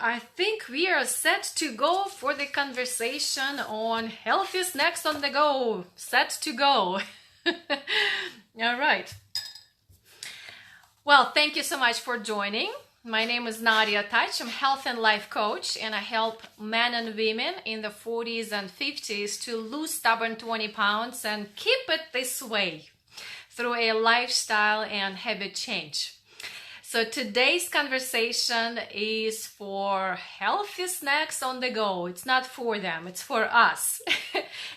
I think we are set to go for the conversation on healthy snacks on the go. Set to go. All right. Well, thank you so much for joining. My name is Nadia Touch. I'm health and life coach, and I help men and women in the 40s and 50s to lose stubborn 20 pounds and keep it this way through a lifestyle and habit change. So today's conversation is for healthy snacks on the go. It's not for them, it's for us.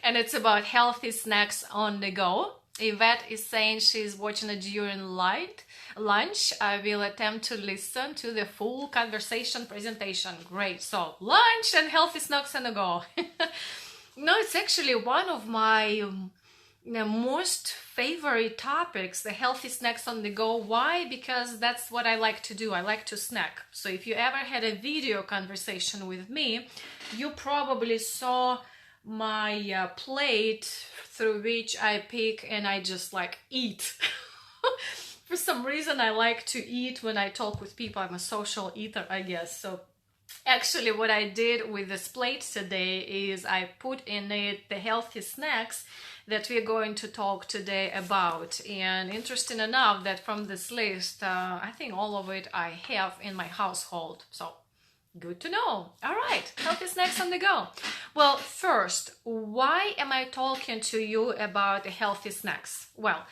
And it's about healthy snacks on the go. Yvette is saying she's watching it during lunch. I will attempt to listen to the full conversation presentation. Great. So lunch and healthy snacks on the go. No, it's actually one of my most favorite topics, the healthy snacks on the go. Why? Because that's what I like to do. I like to snack. So if you ever had a video conversation with me, you probably saw my plate through which I pick and I just like eat. For some reason I like to eat when I talk with people. I'm a social eater, I guess. So actually what I did with this plate today is I put in it the healthy snacks that we're going to talk today about. And interesting enough that from this list, I think all of it I have in my household. So good to know. All right, healthy snacks on the go. Well, first, why am I talking to you about the healthy snacks? Well,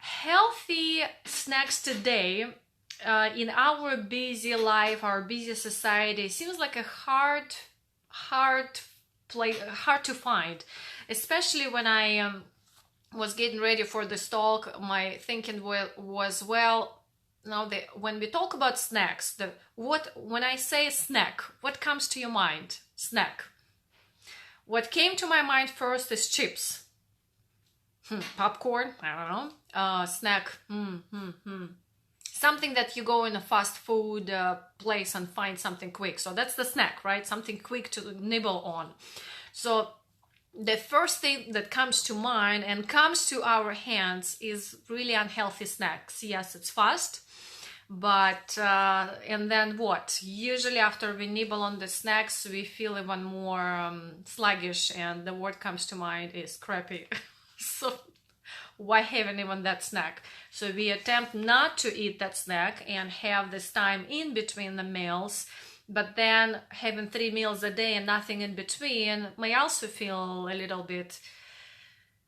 healthy snacks today in our busy life, our busy society, seems like a hard to find. Especially when I was getting ready for this talk, my thinking was now when we talk about snacks, when I say snack, what comes to your mind? Snack. What came to my mind first is chips. Popcorn, I don't know. Snack. Something that you go in a fast food place and find something quick. So that's the snack, right? Something quick to nibble on. So the first thing that comes to mind and comes to our hands is really unhealthy snacks. Yes, it's fast, but and then what? Usually after we nibble on the snacks, we feel even more sluggish, and the word comes to mind is crappy. So why having even that snack? So we attempt not to eat that snack and have this time in between the meals. But then having 3 meals a day and nothing in between may also feel a little bit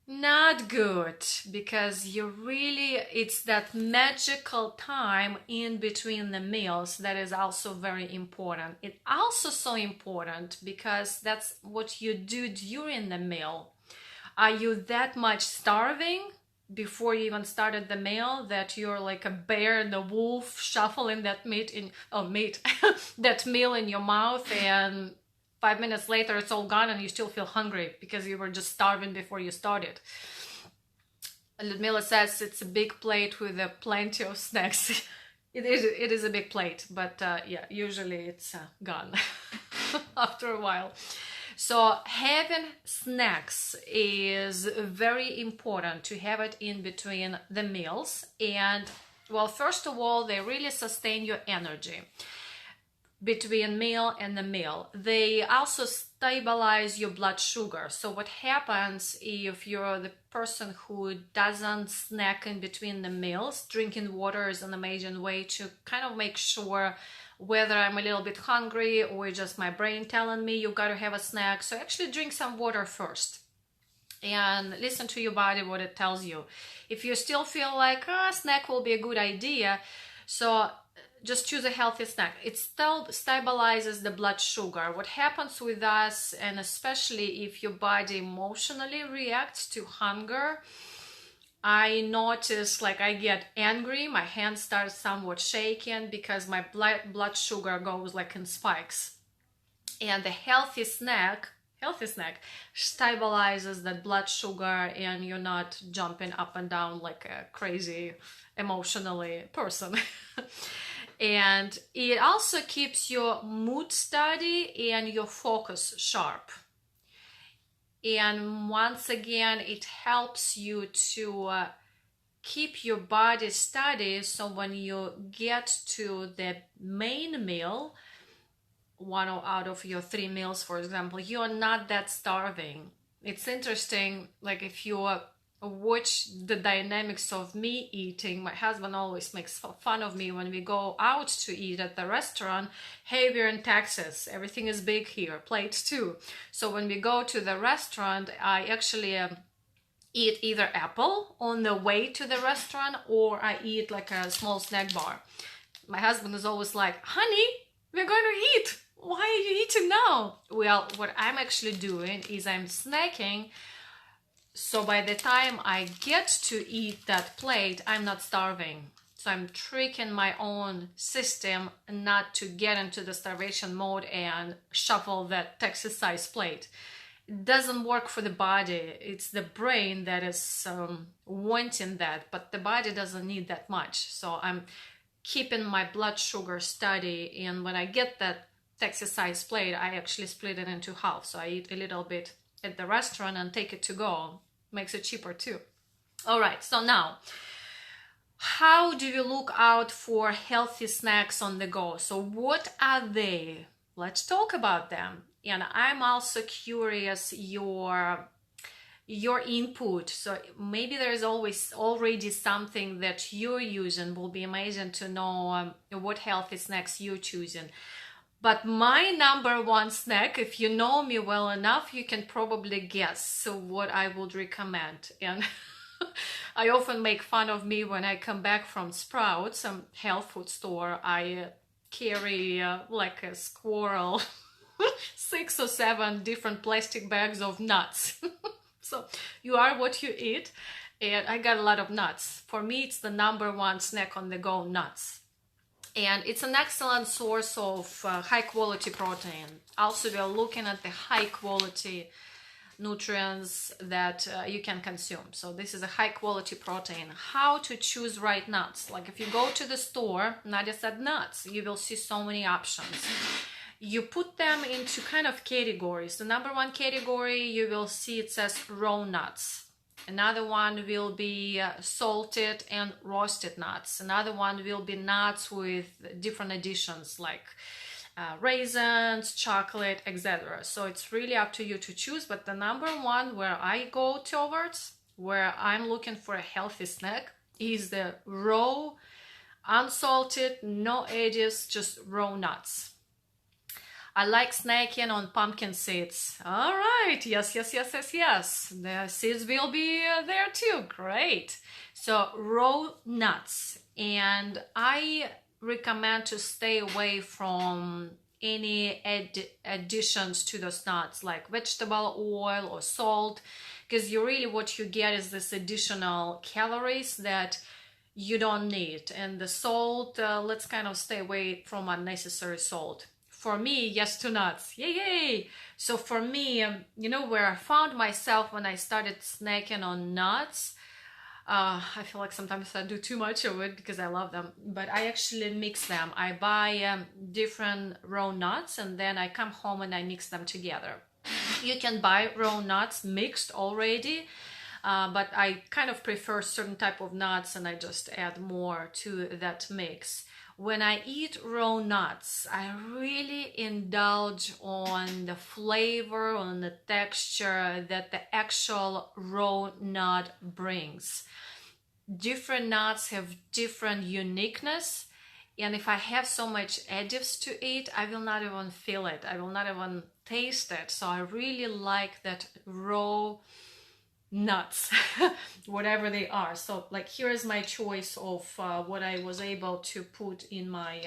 not good, because it's that magical time in between the meals that is also very important. It's also so important because that's what you do during the meal. Are you that much starving before you even started the meal that you're like a bear and a wolf shuffling that that meal in your mouth, and 5 minutes later it's all gone and you still feel hungry because you were just starving before you started? Ludmila says it's a big plate with plenty of snacks. It is a big plate, but yeah, usually it's gone after a while. So having snacks is very important, to have it in between the meals. And well, first of all, they really sustain your energy between meal and the meal. They also stabilize your blood sugar. So what happens if you're the person who doesn't snack in between the meals? Drinking water is an amazing way to kind of make sure whether I'm a little bit hungry or just my brain telling me you got to have a snack. So actually drink some water first and listen to your body, what it tells you. If you still feel like a snack will be a good idea, so just choose a healthy snack. It still stabilizes the blood sugar. What happens with us, and especially if your body emotionally reacts to hunger, I notice like I get angry, my hand starts somewhat shaking because my blood sugar goes like in spikes. And the healthy snack stabilizes that blood sugar, and you're not jumping up and down like a crazy emotionally person. And it also keeps your mood steady and your focus sharp. And once again, it helps you to keep your body steady, so when you get to the main meal, one out of your 3 meals, for example, you're not that starving. It's interesting, like if you watch the dynamics of me eating, my husband always makes fun of me when we go out to eat at the restaurant. Hey, we're in Texas, everything is big here, plates too. So when we go to the restaurant, I actually eat either apple on the way to the restaurant, or I eat like a small snack bar. My husband is always like, honey, we're going to eat. Why are you eating now? Well, what I'm actually doing is I'm snacking. So by the time I get to eat that plate, I'm not starving. So I'm tricking my own system not to get into the starvation mode and shuffle that Texas size plate. It doesn't work for the body. It's the brain that is wanting that, but the body doesn't need that much. So I'm keeping my blood sugar steady, and when I get that Texas size plate, I actually split it into half. So I eat a little bit at the restaurant and take it to go. Makes it cheaper too. All right, so now, how do you look out for healthy snacks on the go? So what are they? Let's talk about them. And I'm also curious your input. So maybe there's always already something that you're using. Will be amazing to know what healthy snacks you're choosing. But my number one snack, if you know me well enough, you can probably guess what I would recommend. And I often make fun of me when I come back from Sprouts, some health food store. I carry like a squirrel 6 or 7 different plastic bags of nuts. So you are what you eat, and I got a lot of nuts. For me, it's the number one snack on the go, nuts. And it's an excellent source of high quality protein. Also, we are looking at the high quality nutrients that you can consume. So this is a high quality protein. How to choose right nuts? Like if you go to the store, Nadia said nuts, you will see so many options. You put them into kind of categories. The number one category, you will see it says raw nuts. Another one will be salted and roasted nuts. Another one will be nuts with different additions like raisins, chocolate, etc. So it's really up to you to choose. But the number one where I go towards, where I'm looking for a healthy snack, is the raw, unsalted, no edges, just raw nuts. I like snacking on pumpkin seeds. All right, yes. The seeds will be there too, great. So raw nuts, and I recommend to stay away from any additions to those nuts like vegetable oil or salt, because what you get is this additional calories that you don't need. And the salt, let's kind of stay away from unnecessary salt. For me, yes to nuts, yay! So for me, where I found myself when I started snacking on nuts, I feel like sometimes I do too much of it because I love them, but I actually mix them. I buy different raw nuts, and then I come home and I mix them together. You can buy raw nuts mixed already, but I kind of prefer certain type of nuts, and I just add more to that mix. When I eat raw nuts, I really indulge on the flavor, on the texture that the actual raw nut brings. Different nuts have different uniqueness, and if I have so much additives to eat, I will not even feel it. I will not even taste it. So I really like that raw nuts, whatever they are. So like here is my choice of what I was able to put in my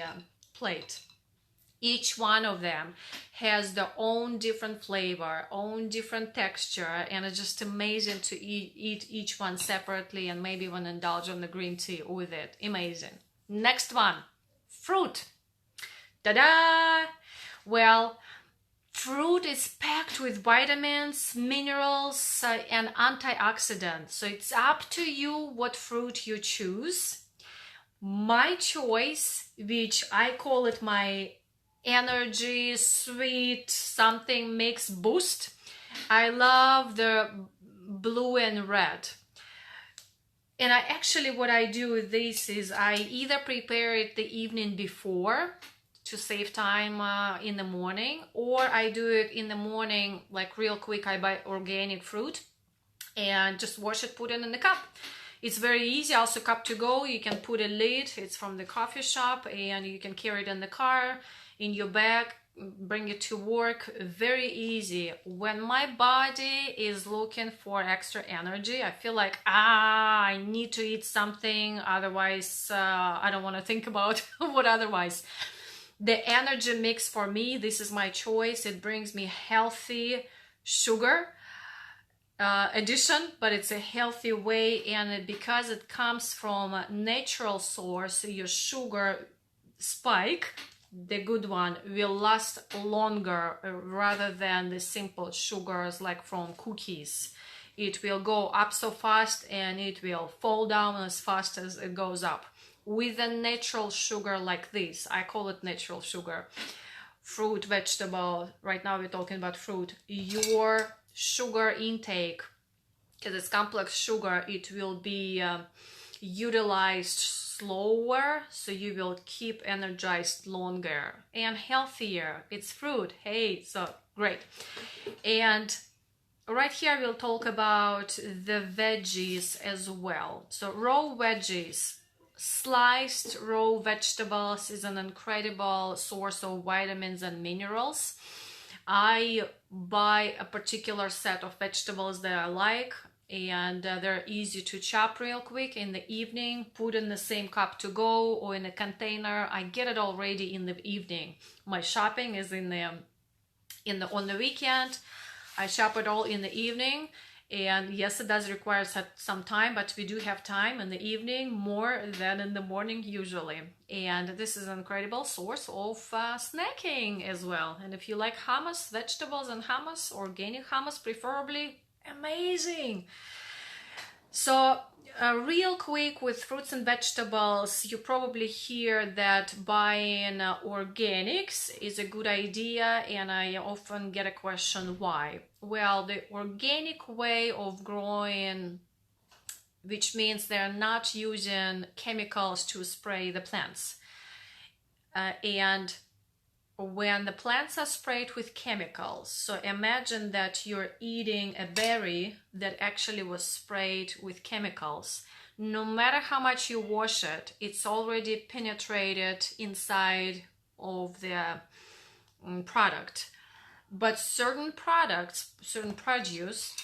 plate. Each one of them has their own different flavor, own different texture, and it's just amazing to eat each one separately, and maybe even indulge on the green tea with it. Amazing. Next one, fruit. Ta-da! Well, fruit is packed with vitamins, minerals, and antioxidants. So it's up to you what fruit you choose. My choice, which I call it my energy, sweet, something mix boost. I love the blue and red. And what I do with this is I either prepare it the evening before to save time in the morning, or I do it in the morning, like real quick. I buy organic fruit and just wash it, put it in the cup. It's very easy. Also cup to go. You can put a lid. It's from the coffee shop, and you can carry it in the car, in your bag, bring it to work. Very easy. When my body is looking for extra energy, I feel like, I need to eat something. Otherwise, I don't want to think about what otherwise. The energy mix for me, this is my choice. It brings me healthy sugar addition, but it's a healthy way, and because it comes from a natural source, your sugar spike, the good one, will last longer rather than the simple sugars like from cookies. It will go up so fast and it will fall down as fast as it goes up. With a natural sugar like this, I call it natural sugar, fruit, vegetable, right now we're talking about fruit, your sugar intake, because it's complex sugar, it will be utilized slower, so you will keep energized longer and healthier. It's fruit, hey, so great. And right here we'll talk about the veggies as well. So raw veggies, sliced raw vegetables is an incredible source of vitamins and minerals. I buy a particular set of vegetables that I like, and they're easy to chop real quick in the evening, put in the same cup to go or in a container. I get it already in the evening. My shopping is on the weekend. I shop it all in the evening, and yes, it does require some time, but we do have time in the evening more than in the morning usually. And this is an incredible source of snacking as well. And if you like hummus, vegetables and hummus, organic hummus preferably, amazing. So real quick with fruits and vegetables, you probably hear that buying organics is a good idea, and I often get a question why. Well, the organic way of growing, which means they're not using chemicals to spray the plants, and when the plants are sprayed with chemicals, so imagine that you're eating a berry that actually was sprayed with chemicals. No matter how much you wash it, it's already penetrated inside of the product. But certain products, certain produce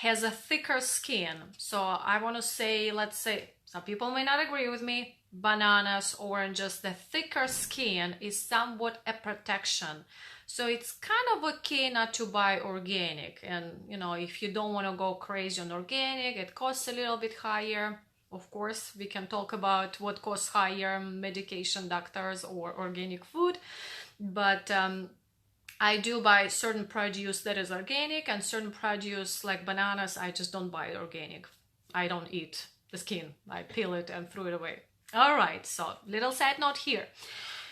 has a thicker skin. So I want to say, let's say, some people may not agree with me, bananas, oranges, the thicker skin is somewhat a protection. So it's kind of okay not to buy organic. And, if you don't want to go crazy on organic, it costs a little bit higher. Of course, we can talk about what costs higher, medication, doctors, or organic food. But I do buy certain produce that is organic, and certain produce like bananas, I just don't buy organic. I don't eat the skin. I peel it and throw it away. All right, so little side note here.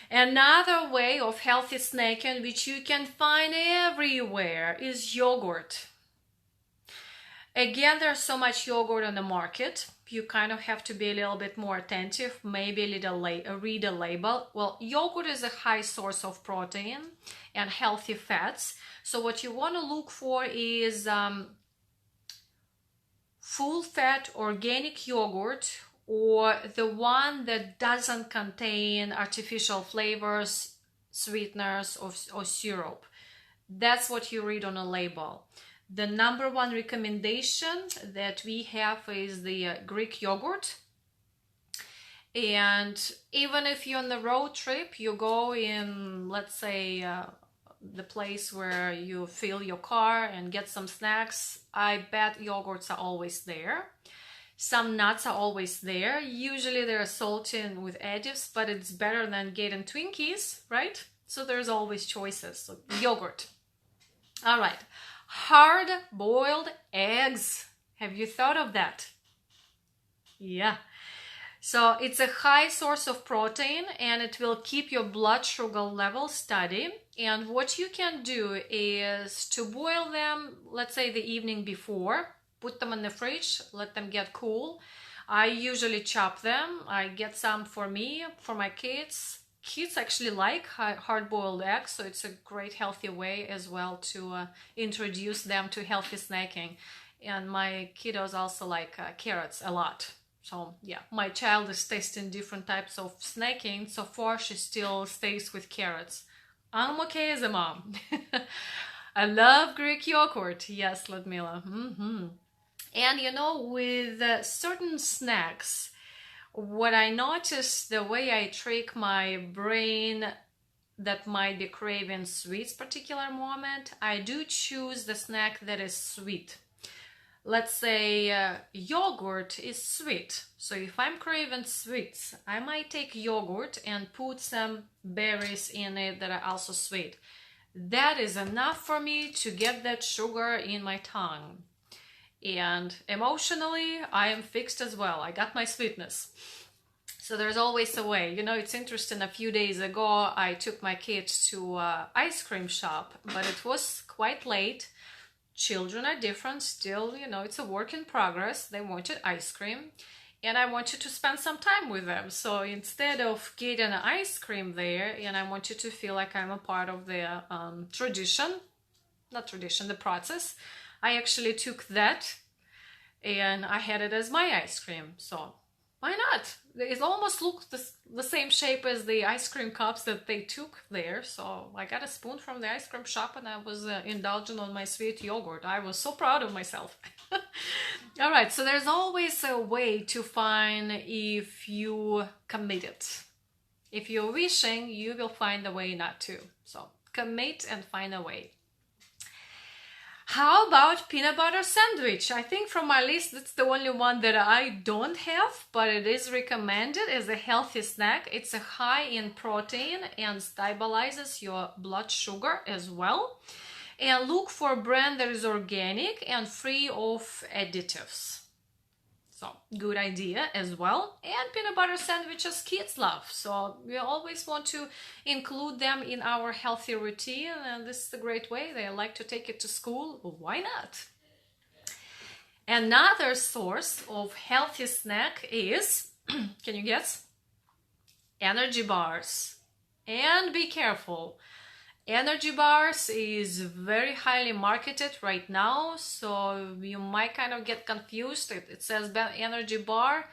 Another way of healthy snacking, which you can find everywhere, is yogurt. Again, there's so much yogurt on the market. You kind of have to be a little bit more attentive, maybe a little read a label. Well, yogurt is a high source of protein and healthy fats. So what you want to look for is full fat organic yogurt, or the one that doesn't contain artificial flavors, sweeteners, or syrup. That's what you read on a label. The number one recommendation that we have is the Greek yogurt. And even if you're on the road trip, you go in, let's say, the place where you fill your car and get some snacks, I bet yogurts are always there. Some nuts are always there. Usually they're salted with additives, but it's better than getting Twinkies, right? So there's always choices. So yogurt. All right. Hard-boiled eggs. Have you thought of that? Yeah. So it's a high source of protein, and it will keep your blood sugar level steady. And what you can do is to boil them, let's say the evening before. Put them in the fridge, let them get cool. I usually chop them. I get some for me, for my kids. kids actually like hard-boiled eggs, so it's a great healthy way as well to introduce them to healthy snacking. And my kiddos also like carrots a lot. So yeah, my child is tasting different types of snacking. So far, she still stays with carrots. I'm okay as a mom. I love Greek yogurt. Yes, Ludmila. And you know, with certain snacks, what I noticed, the way I trick my brain that might be craving sweets particular moment, I do choose the snack that is sweet. Let's say yogurt is sweet. So if I'm craving sweets, I might take yogurt and put some berries in it that are also sweet. That is enough for me to get that sugar in my tongue. And emotionally, I am fixed as well. I got my sweetness. So there's always a way. You know, it's interesting. A few days ago, I took my kids to ice cream shop, but it was quite late. Children are different still, you know, it's a work in progress. They wanted ice cream and I wanted to spend some time with them. So instead of getting ice cream there, and I wanted to feel like I'm a part of the the process, I actually took that and I had it as my ice cream. So why not? It almost looks the same shape as the ice cream cups that they took there. So I got a spoon from the ice cream shop and I was indulging on my sweet yogurt. I was so proud of myself. All right, so there's always a way to find if you committed. If you're wishing, you will find a way not to. So commit and find a way. How about peanut butter sandwich? I think from my list, that's the only one that I don't have, but it is recommended as a healthy snack. It's a high in protein and stabilizes your blood sugar as well. And look for a brand that is organic and free of additives. So good idea as well. And peanut butter sandwiches kids love. So we always want to include them in our healthy routine. And this is a great way. They like to take it to school. Why not? Another source of healthy snack is, can you guess? Energy bars. And be careful. Energy bars is very highly marketed right now, so you might kind of get confused. It says energy bar.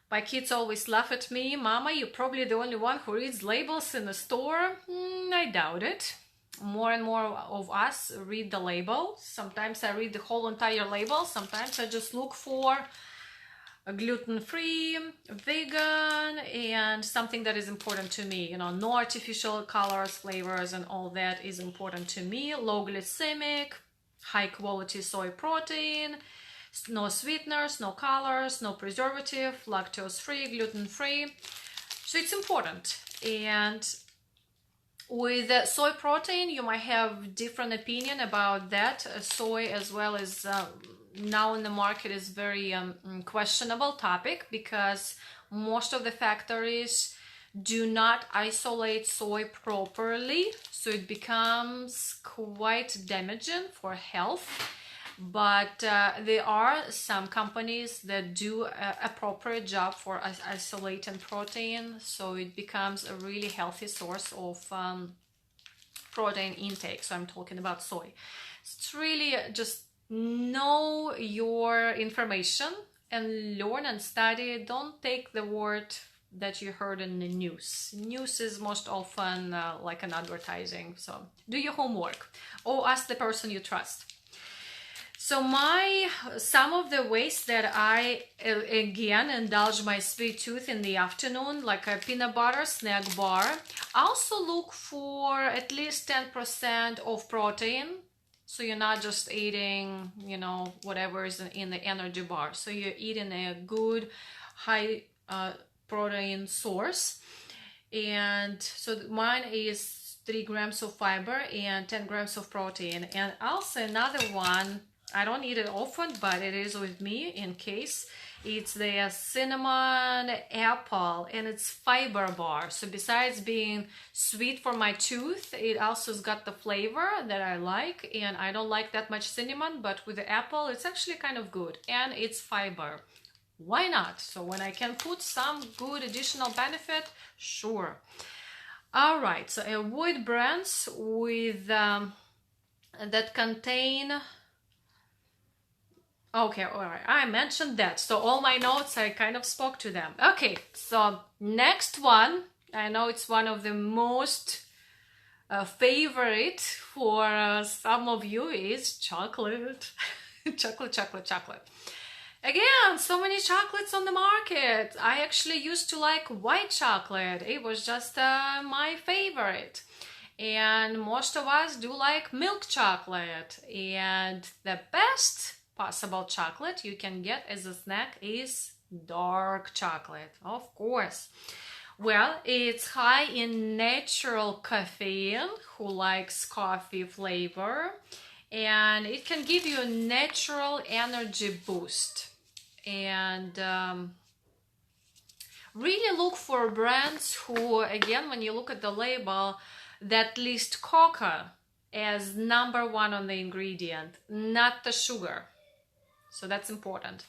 My kids always laugh at me. Mama, you're probably the only one who reads labels in the store. I doubt it. More and more of us read the label. Sometimes I read the whole entire label. Sometimes I just look for gluten-free, vegan, and something that is important to me. You know, no artificial colors, flavors, and all that is important to me. Low glycemic, high quality soy protein, no sweeteners, no colors, no preservative, lactose-free, gluten-free. So it's important. And with soy protein, you might have different opinion about that. Soy as well as now in the market is very questionable topic because most of the factories do not isolate soy properly, so it becomes quite damaging for health. But there are some companies that do a proper job for isolating protein, so it becomes a really healthy source of protein intake. So I'm talking about soy. It's really just know your information and learn and study. Don't take the word that you heard in the news. News is most often like an advertising. So do your homework or ask the person you trust. So some of the ways that I again indulge my sweet tooth in the afternoon, like a peanut butter snack bar. Also look for at least 10% of protein. So you're not just eating, you know, whatever is in the energy bar. So you're eating a good high protein source. And so mine is 3 grams of fiber and 10 grams of protein. And also another one, I don't eat it often, but it is with me in case. It's the cinnamon apple and it's fiber bar. So besides being sweet for my tooth, it also has got the flavor that I like, and I don't like that much cinnamon, but with the apple, it's actually kind of good, and it's fiber. Why not? So when I can put some good additional benefit, sure. All right, so avoid brands with that contain. Okay, all right, I mentioned that. So all my notes, I kind of spoke to them. Okay, so next one, I know it's one of the most favorite for some of you is chocolate. chocolate. Again, so many chocolates on the market. I actually used to like white chocolate. It was just my favorite. And most of us do like milk chocolate. And the best possible chocolate you can get as a snack is dark chocolate, of course. Well, it's high in natural caffeine, who likes coffee flavor, and it can give you a natural energy boost. And really look for brands who, again, when you look at the label, that list cocoa as number one on the ingredient, not the sugar. So that's important.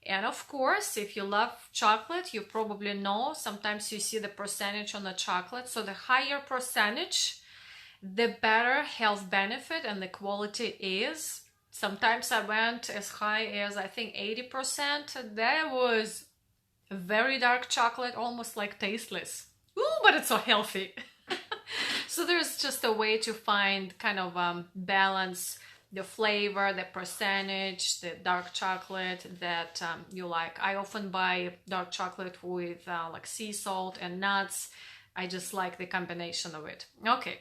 And of course, if you love chocolate, you probably know sometimes you see the percentage on the chocolate. So the higher percentage, the better health benefit and the quality is. Sometimes I went as high as, I think, 80%. That was very dark chocolate, almost like tasteless. Ooh, but it's so healthy. So there's just a way to find kind of balance the flavor, the percentage, the dark chocolate that you like. I often buy dark chocolate with like sea salt and nuts. I just like the combination of it. Okay.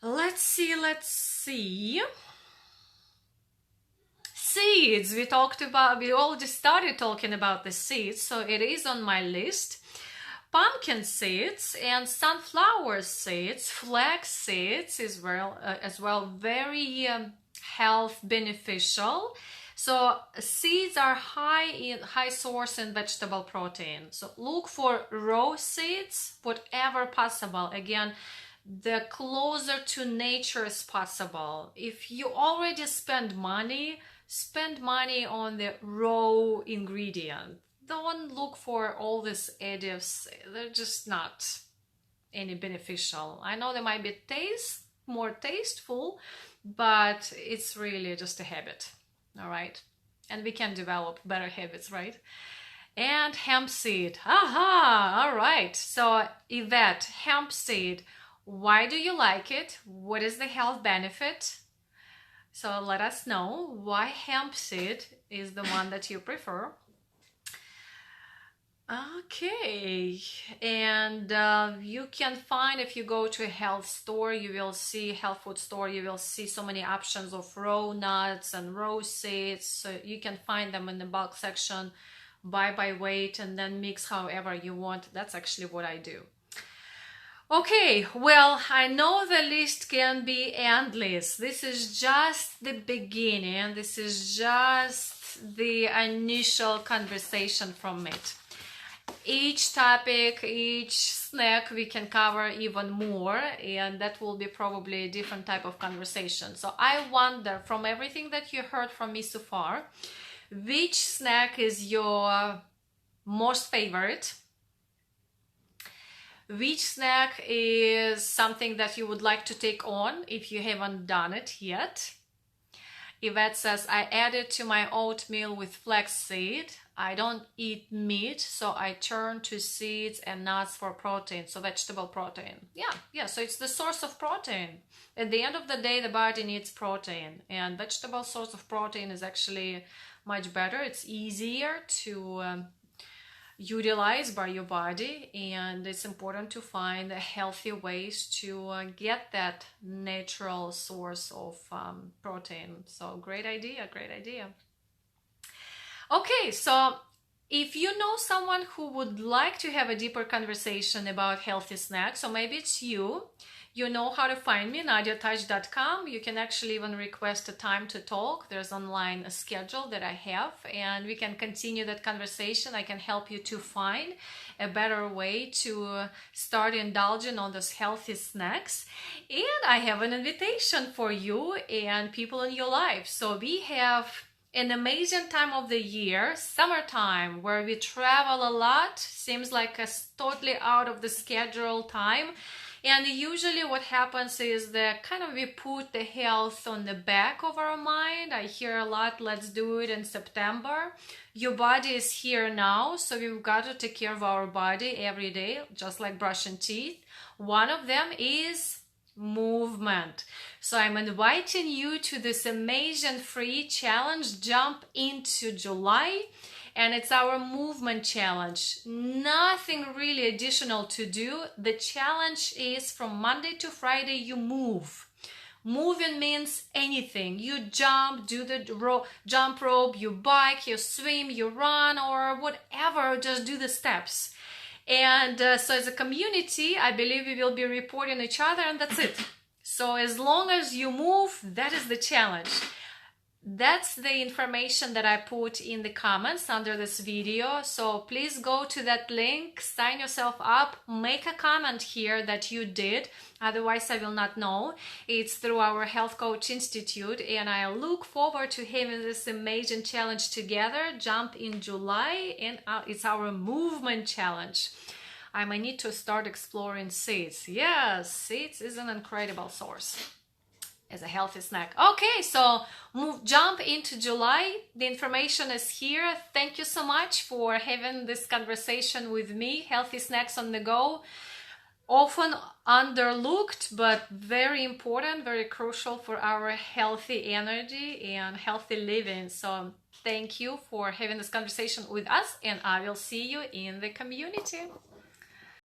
Let's see. Seeds. We already started talking about the seeds, so it is on my list. Pumpkin seeds and sunflower seeds, flax seeds as well, very health beneficial. So seeds are high source in vegetable protein. So look for raw seeds, whatever possible. Again, the closer to nature as possible. If you already spend money on the raw ingredient. Don't look for all these additives. They're just not any beneficial. I know they might be more tasteful, but it's really just a habit. All right. And we can develop better habits, right? And hemp seed. Aha! All right. So Yvette, hemp seed. Why do you like it? What is the health benefit? So let us know why hemp seed is the one that you prefer. Okay, and you can find, if you go to a health store, health food store, you will see so many options of raw nuts and raw seeds. So you can find them in the bulk section, buy by weight, and then mix however you want. That's actually what I do. Okay, well, I know the list can be endless. This is just the beginning. This is just the initial conversation from it. Each topic, each snack, we can cover even more, and that will be probably a different type of conversation. So I wonder, from everything that you heard from me so far, which snack is your most favorite? Which snack is something that you would like to take on if you haven't done it yet? Yvette says, I added to my oatmeal with flaxseed. I don't eat meat, so I turn to seeds and nuts for protein, so vegetable protein. Yeah, so it's the source of protein. At the end of the day, the body needs protein, and vegetable source of protein is actually much better. It's easier to utilize by your body, and it's important to find healthy ways to get that natural source of protein. So great idea. Okay, so if you know someone who would like to have a deeper conversation about healthy snacks, or maybe it's you know how to find me, nadiatouch.com. You can actually even request a time to talk. There's online a schedule that I have, and we can continue that conversation. I can help you to find a better way to start indulging on those healthy snacks. And I have an invitation for you and people in your life. So we have an amazing time of the year, summertime, where we travel a lot. Seems like a totally out of the schedule time. And usually what happens is that kind of we put the health on the back of our mind. I hear a lot, let's do it in September. Your body is here now, so we've got to take care of our body every day, just like brushing teeth. One of them is movement. So I'm inviting you to this amazing free challenge, Jump into July. And it's our movement challenge. Nothing really additional to do. The challenge is from Monday to Friday, you move. Moving means anything. You jump, do the jump rope, you bike, you swim, you run, or whatever, just do the steps. And so as a community, I believe we will be reporting each other, and that's it. So as long as you move, that is the challenge. That's the information that I put in the comments under this video. So please go to that link, sign yourself up, make a comment here that you did. Otherwise, I will not know. It's through our Health Coach Institute, and I look forward to having this amazing challenge together. Jump in July, and it's our movement challenge. I might need to start exploring seeds. Yes, seeds is an incredible source as a healthy snack. Okay, so jump into July. The information is here. Thank you so much for having this conversation with me. Healthy snacks on the go. Often underlooked, but very important, very crucial for our healthy energy and healthy living. So thank you for having this conversation with us, and I will see you in the community.